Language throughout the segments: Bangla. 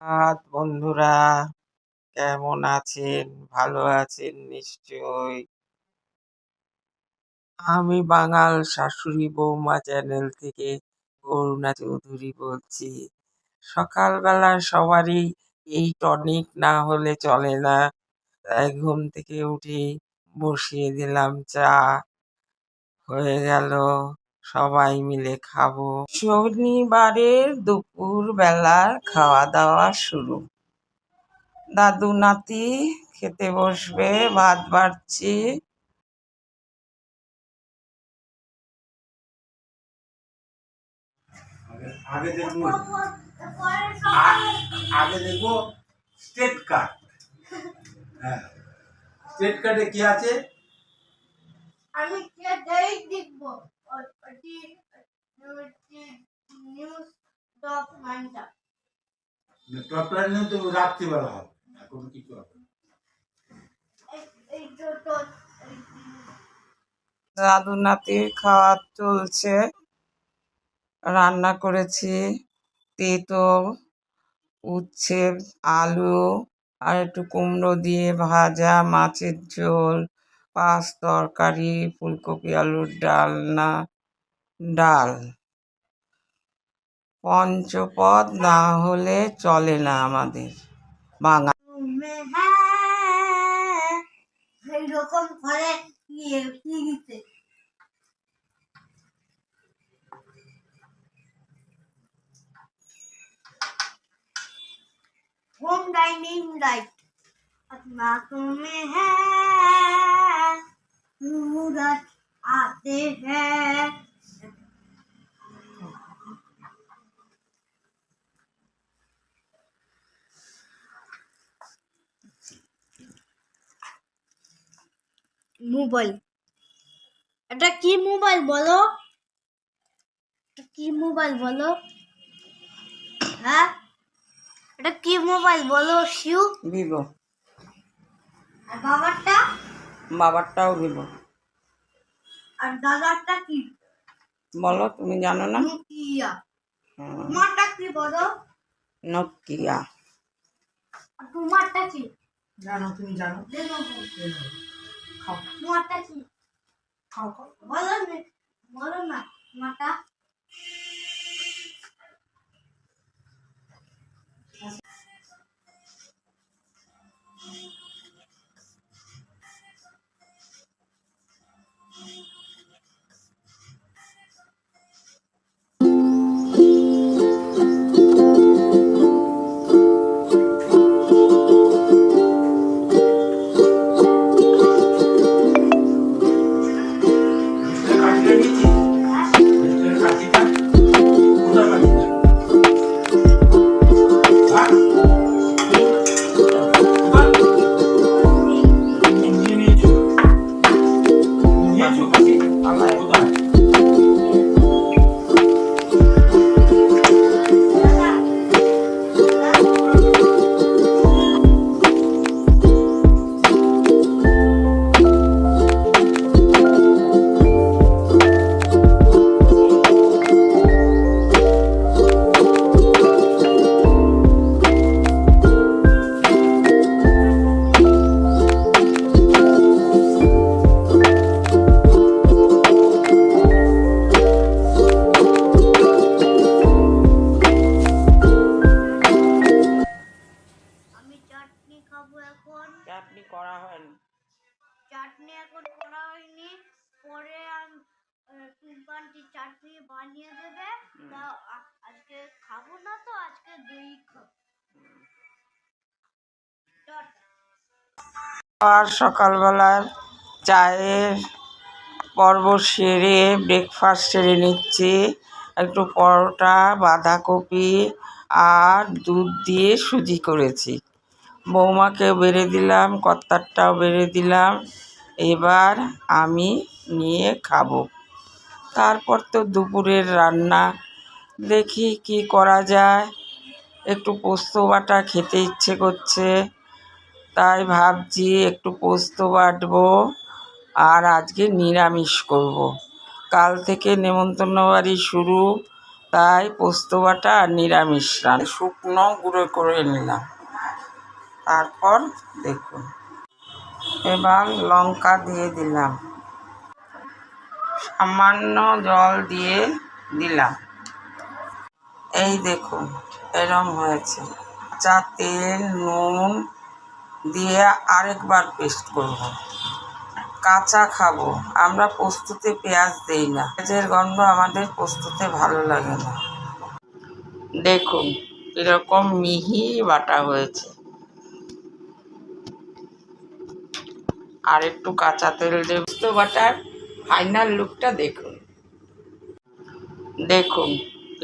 বন্ধুরা, কেমন আছেন? ভালো আছেন নিশ্চয়ই। আমি বাঙাল শাশুড়ি বৌমা চ্যানেল থেকে করুণা চৌধুরী বলছি। সকালবেলা সবারই এই টনিক না হলে চলে না। তাই ঘুম থেকে উঠে বসিয়ে দিলাম চা। হয়ে গেল, সবাই মিলে খাবো। শনিবারের দুপুর বেলার খাওয়া দাওয়া শুরু। দাদু নাতি খেতে বসবে, ভাত বাড়ছি। আগে দেখবো আগে দেখবো স্টেট কার্ড। হ্যাঁ, স্টেট কার্ডে কি আছে? আমি সেটাই দেখব। নিউজ টপ লাইনটা টপ লাইনে তো রাত্রিবেলা হবে, এখন কিছু হবে না। এই তো দাদু নাতির খাওয়া চলছে। রান্না করেছি তেঁতো, উচ্ছে, আলু আর একটু কুমড়ো দিয়ে ভাজা, মাছের ঝোল, পাঁচ তরকারি, ফুলকপি আলুর ডাল। পঞ্চপদ না হলে চলে না আমাদের বাঙালি। হ্যাঁ এইরকম করে টিভিতে होम डाइनिंग राइट अपना तुम्हें है सूरज आते हैं মোবাইল এটা কি মোবাইল বলো? এটা কি মোবাইল বলো? হ্যাঁ, এটা কি মোবাইল বলো শিউ? ভিভো। আর বাবারটা? বাবারটাও ভিভো। আর দাদারটা কি বলো, তুমি জানো না? নোকিয়া। তোমারটা কি বলো? নোকিয়া। আর তোমারটা কি? জানো, তুমি জানো? খাও। তোমারটা কি? খাও খাও। বলো না তোমারটা। চাটনি করা হয়নি। চাটনি এখন করা হয়নি, পরে টুম্পান্টি চাটনি বানিয়ে দেবে। তা আজকে খাবো না, তো আজকে দই খাবো। আর সকালবেলার চায়ের পর্ব সেরে ব্রেকফাস্ট সেরে নিচ্ছি। একটু পরোটা, বাঁধাকপি আর দুধ দিয়ে সুজি করেছি। বৌমাকেও বেড়ে দিলাম, কর্তারটাও বেড়ে দিলাম। এবার আমি নিয়ে খাবো। তারপর তো দুপুরের রান্না, দেখি কি করা যায়। একটু পোস্ত বাটা খেতে ইচ্ছে করছে, তাই ভাবছি একটু পোস্ত বাটবো আর আজকে নিরামিষ করব। কাল থেকে নেমন্তন্ন বাড়ি শুরু, তাই পোস্ত বাটা আর নিরামিষ রান্না শুকনো গুঁড়ো করে নিলাম। তারপর দেখুন, এবার লঙ্কা দিয়ে দিলাম, সামান্য জল দিয়ে দিলাম। এই দেখুন এরম হয়েছে। কাঁচা তেল, নুন দিয়ে আরেকবার পেস্ট করব। কাঁচা খাবো আমরা, পোস্ততে পেঁয়াজ দেই না, পেঁয়াজের গন্ধ আমাদের পোস্ততে ভালো লাগে না। দেখুন এরকম মিহি বাটা হয়েছে। আর একটু কাঁচা তেল দেব। পোস্ত বাটার ফাইনাল লুকটা দেখুন। দেখুন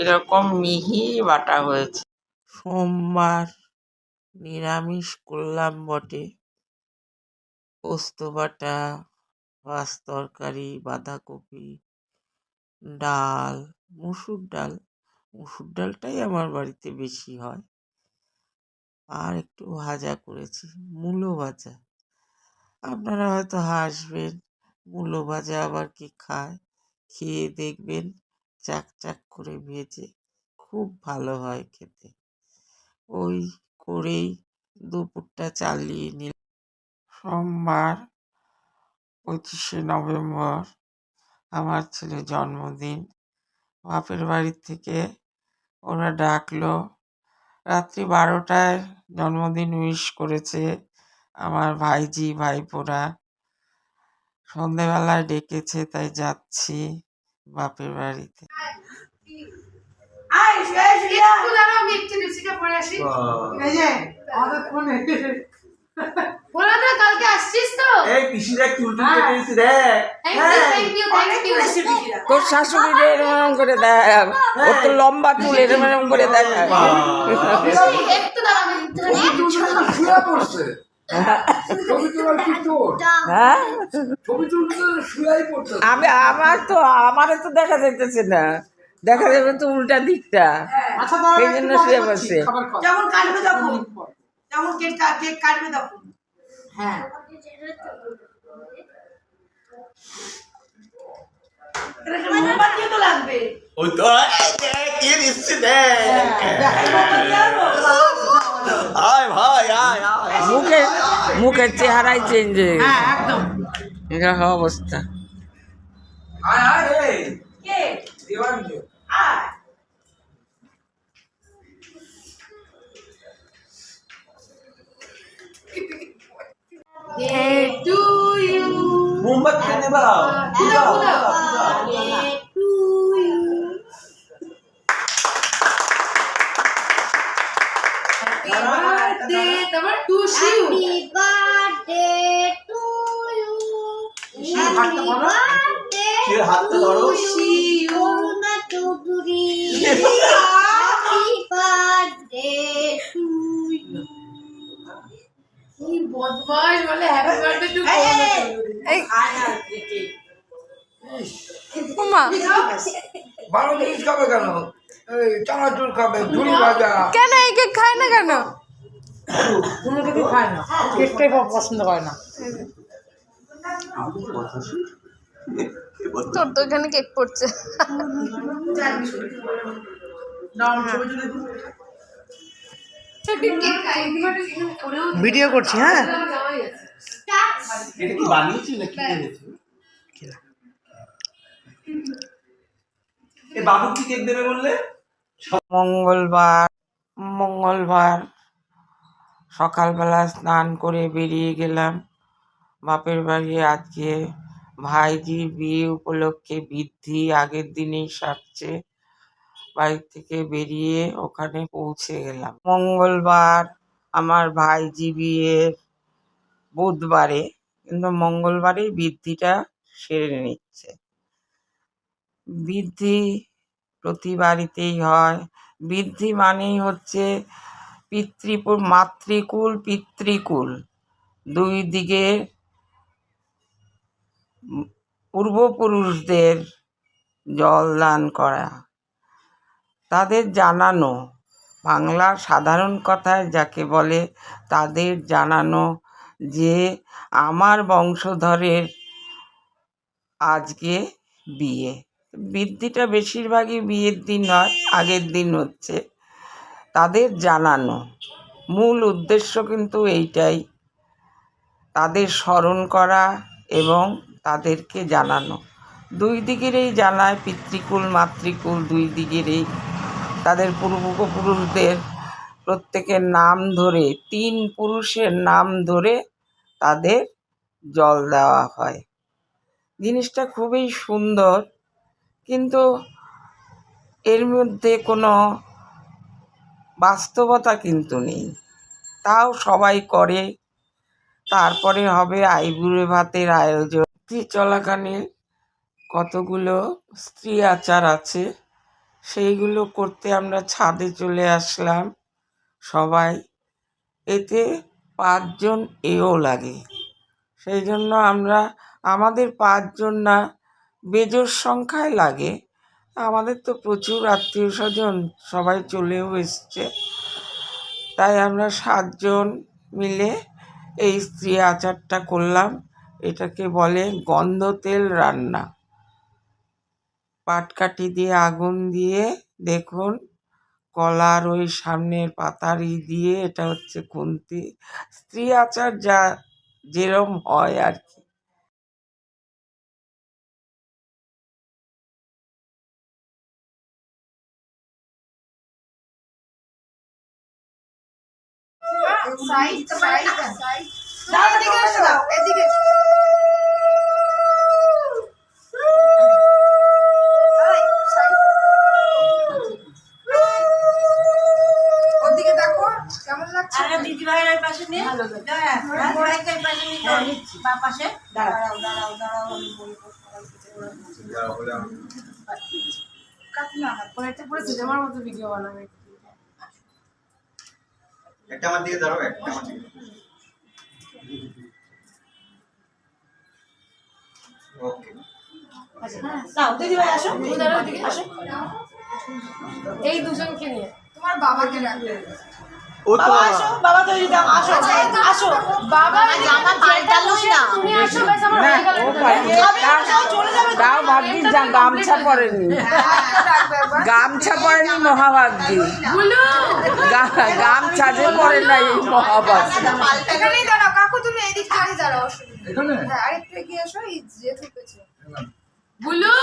এরকম মিহি বাটা হয়েছে। সোমবার নিরামিষ করলাম বটে, পোস্ত বাটা, মাছ তরকারি, বাঁধাকপি, ডাল, মুসুর ডাল, মুসুর ডালটাই আমার বাড়িতে বেশি হয়, আর একটু ভাজা করেছি, মূলো ভাজা। আপনারা হয়তো হাসবেন, মূলো ভাজা আবার কি খায়? খেয়ে দেখবেন, চাক চাক করে ভেজে খুব ভালো হয় খেতে। ওই করেই দুপুরটা চালিয়ে নিলাম। সোমবার 25শে নভেম্বর আমার ছেলের জন্মদিন। বাপের বাড়ি থেকে ওরা ডাকলো, রাত্রি 12টায় জন্মদিন উইশ করেছে আমার ভাইজি ভাইপোরা। সন্ধেবেলায় ডেকেছে, তাই যাচ্ছি বাপের বাড়িতে। তোর শাশুড়ি এরম করে দেয়, ওর তো লম্বা চুল এরম করে দেখায়। হ্যাঁ, আমারে তো দেখা যাইতেছে না, দেখা যাবে তো উল্টা দিকটা, সেই জন্য শুয়ে বসে। যেমন কাটবে তখন, যেমন কেক কাটবে তখন। হ্যাঁ, মোমবাতিও তো লাগবে। ওই তো কি দিচ্ছি দেখ। আয় ভাই আয় আয়। মুখের চেহারাই চেঞ্জ হয়ে গেছে। একদম এটা অবস্থা। আয় আয় রে কে দেবাঞ্জ। আয় to you. মোমবাতি এনে দাও। দাও, দাও। তারপর to you. কে হাতটা ধরো। কি বদমাশ বলে হ্যাপি বার্থডে টু এই উমা ভালো জিনিস খাবে কেন? এই চানাচুর খাবে, ঝুড়ি ভাজা। কেন এই কেক খায় না কেন? কোনো কিছু খায় না, কেকটাই পছন্দ করে না। তোর তো এখানে কেক পড়ছে। ভিডিও করছি, হ্যাঁ। এটা কি বানিয়েছি নাকি কিনেছি? এ বাবু কি কেক দেবে বললে? মঙ্গলবার সকালবেলা স্নান করে বেরিয়ে গেলাম বাপের বাড়ি। আজকে ভাইজি বিয়ে উপলক্ষে বৃদ্ধি আগের দিনেই সারছে, বাড়ি থেকে বেরিয়ে ওখানে পৌঁছে গেলাম। মঙ্গলবার আমার ভাইজি বিয়ের বুধবারে, কিন্তু মঙ্গলবারেই বৃদ্ধিটা সেরে নিচ্ছে। বৃদ্ধি প্রতি বাড়িতেই হয়। বৃদ্ধি মানেই হচ্ছে মাতৃকুল পিতৃকুল দুই দিকে পূর্বপুরুষদের জলদান করা, তাদের জানানো, বাংলার সাধারণ কথায় যাকে বলে তাদের জানানো যে আমার বংশধরের আজকে বিয়ে। বৃদ্ধিটা বেশিরভাগই বিয়ের দিন হয়, আগের দিন হচ্ছে। তাদের জানানো মূল উদ্দেশ্য কিন্তু এইটাই, তাদের স্মরণ করা এবং তাদেরকে জানানো। দুই দিকেরই জানায়, পিতৃকুল মাতৃকুল দুই দিকেরই। তাদের পূর্বপুরুষদের প্রত্যেকের নাম ধরে, 3 পুরুষের নাম ধরে তাদের জল দেওয়া হয়। জিনিসটা খুবই সুন্দর, কিন্তু এর মধ্যে কোনো বাস্তবতা কিন্তু নেই। তাও সবাই করে। তারপরে হবে আইবুড়ো ভাতের আয়োজন। চলাকালীন কতগুলো স্ত্রী আচার আছে, সেইগুলো করতে আমরা ছাদে চলে আসলাম সবাই। এতে 5 জন এও লাগে, সেই জন্য আমাদের 5 জন না, বেজোড় সংখ্যায় লাগে। আমাদের তো প্রচুর আত্মীয় স্বজন সবাই চলেও এসছে, তাই আমরা 7 জন মিলে এই স্ত্রী আচারটা করলাম। এটাকে বলে গন্ধ তেল রান্না। পাটকাঠি দিয়ে আগুন দিয়ে, দেখুন কলার ওই সামনের পাতারি দিয়ে, এটা হচ্ছে খুন্তি। স্ত্রী আচার যেরম হয় আর কি। দাও, এদিকে এসো, দাও, এদিকে এসো। ওদিকে দেখো কেমন লাগছে। দিদি ভাইয়ের ওই পাশে নিয়ে ভালো লাগে। হ্যাঁ, ওরাইকে ওই পাশে নিয়ে বা পাশে দাঁড়াও দাঁড়াও দাঁড়াও, আমি বলবো কাকিমা আমার ওরাইতে পড়েছে আমার মতো ভিডিও বানাবে। একটা আমার দিকে ধরো, একটা আমার দিকে। ওকে, নাও দিদি ভাই আসো, ওদিকে আসো। এই দুজনকে নিয়ে তোমার বাবাকে রাখবে। ও তো বাবা আসো, বাবা তৈরি দাও, আসো আসো। বাবা জামা পাল্টালোই না, তুমি আসো, ব্যাস আমার হয়ে গেল। চলে যাবে, তাও ভাগ্যি যা গামছা পরেনি, গামছা পরেনি মহাভাগ্যি। গামছা যে পরে নাই এই মহাভাগ্যি। এখানেই দাঁড়াও কাকু, তুমি এদিক থেকে দাঁড়াও, অসুবিধা নেই। এখানে হ্যাঁ, আরেকটু এগিয়ে এসো, এই যে ঢুকেছে। বুলু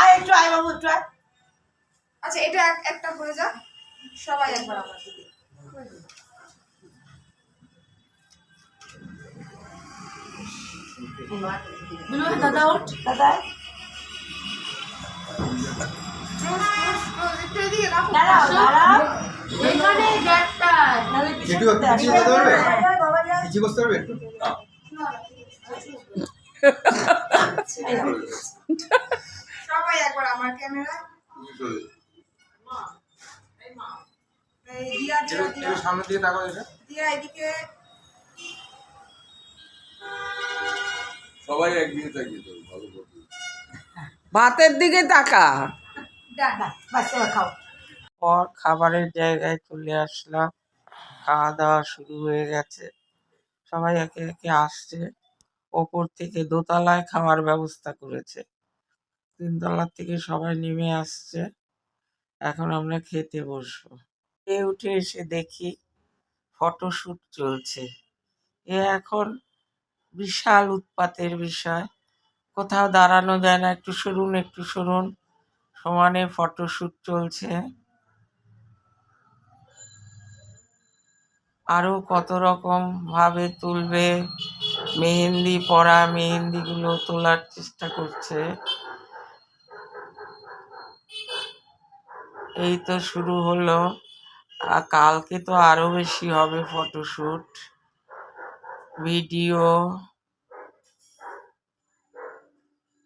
আয় একটু, আয় বাবু একটু আয়। আচ্ছা, এটা একটা হয়ে যাক, সবাই একবার আমার দিকে। বুলু দাদা ওঠ, দাদা একটু এদিকে রাখো। দাঁড়াও দাঁড়াও, এখানে গ্যাপটা একটু পিছিয়ে যেতে পারবে, পিছিয়ে বসতে পারবে একটু। সবাই একবার আমার ক্যামেরা। এই দিয়া দিয়া দিয়া সামনের দিকে তাকাও, এটা দিয়া এদিকে। সবাই একদিকে তাকিয়ে তো ভালো করবে। ভাতের দিকে তাকা। বাস এবার খাও। পর খাবারের জায়গায় চলে আসলাম। খাওয়া দাওয়া শুরু হয়ে গেছে, সবাই একে একে আসছে। ওপর থেকে দোতলায় খাওয়ার ব্যবস্থা করেছে, 3 তলার থেকে সবাই নেমে আসছে। এখন আমরা খেতে বসবো। উঠে এসে দেখি ফটোশ্যুট চলছে। এখন বিশাল উৎপাতের বিষয়, কোথাও দাঁড়ানো যায় না, একটু সরুন একটু সরুন, সমানে ফটোশ্যুট চলছে। আরও কত রকম ভাবে তুলবে, মেহেন্দি পরা, মেহেন্দিগুলো তোলার চেষ্টা করছে। এই তো শুরু হলো, আর কালকে তো আরো বেশি হবে ফটোশ্যুট, ভিডিও।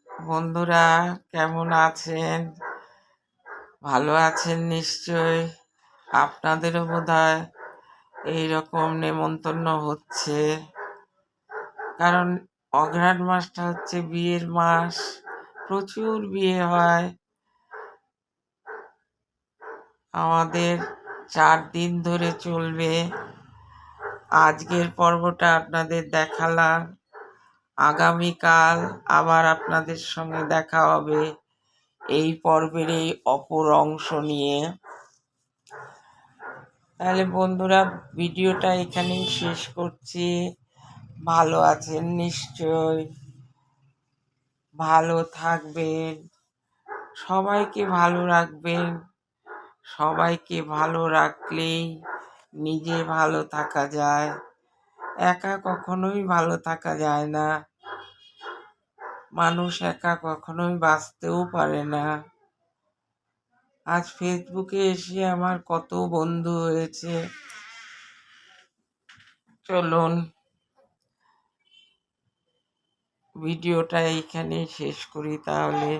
বন্ধুরা কেমন আছেন? ভালো আছেন নিশ্চয়। আপনাদেরও বোধহয় এইরকম নেমন্তন্ন হচ্ছে, কারণ অঘ্রাণ মাসটা হচ্ছে বিয়ের মাস, প্রচুর বিয়ে হয়। আমাদের 4 দিন ধরে চলবে। আজকের পর্বটা আপনাদের দেখালাম, আগামীকাল আবার আপনাদের সঙ্গে দেখা হবে এই পর্বের এই অপর অংশ নিয়ে। তাহলে বন্ধুরা, ভিডিওটা এখানেই শেষ করছি। ভালো আছেন নিশ্চয়, ভালো থাকবেন, সবাইকে ভালো রাখবেন। সবাইকে ভালো রাখলেই নিজে ভালো থাকা যায়, একা কখনোই ভালো থাকা যায় না। মানুষ একা কখনোই বাঁচতেও পারে না। আজ ফেসবুকে এসে আমার কত বন্ধু হয়েছে। চলুন ভিডিওটা এইখানেই শেষ করি তাহলে।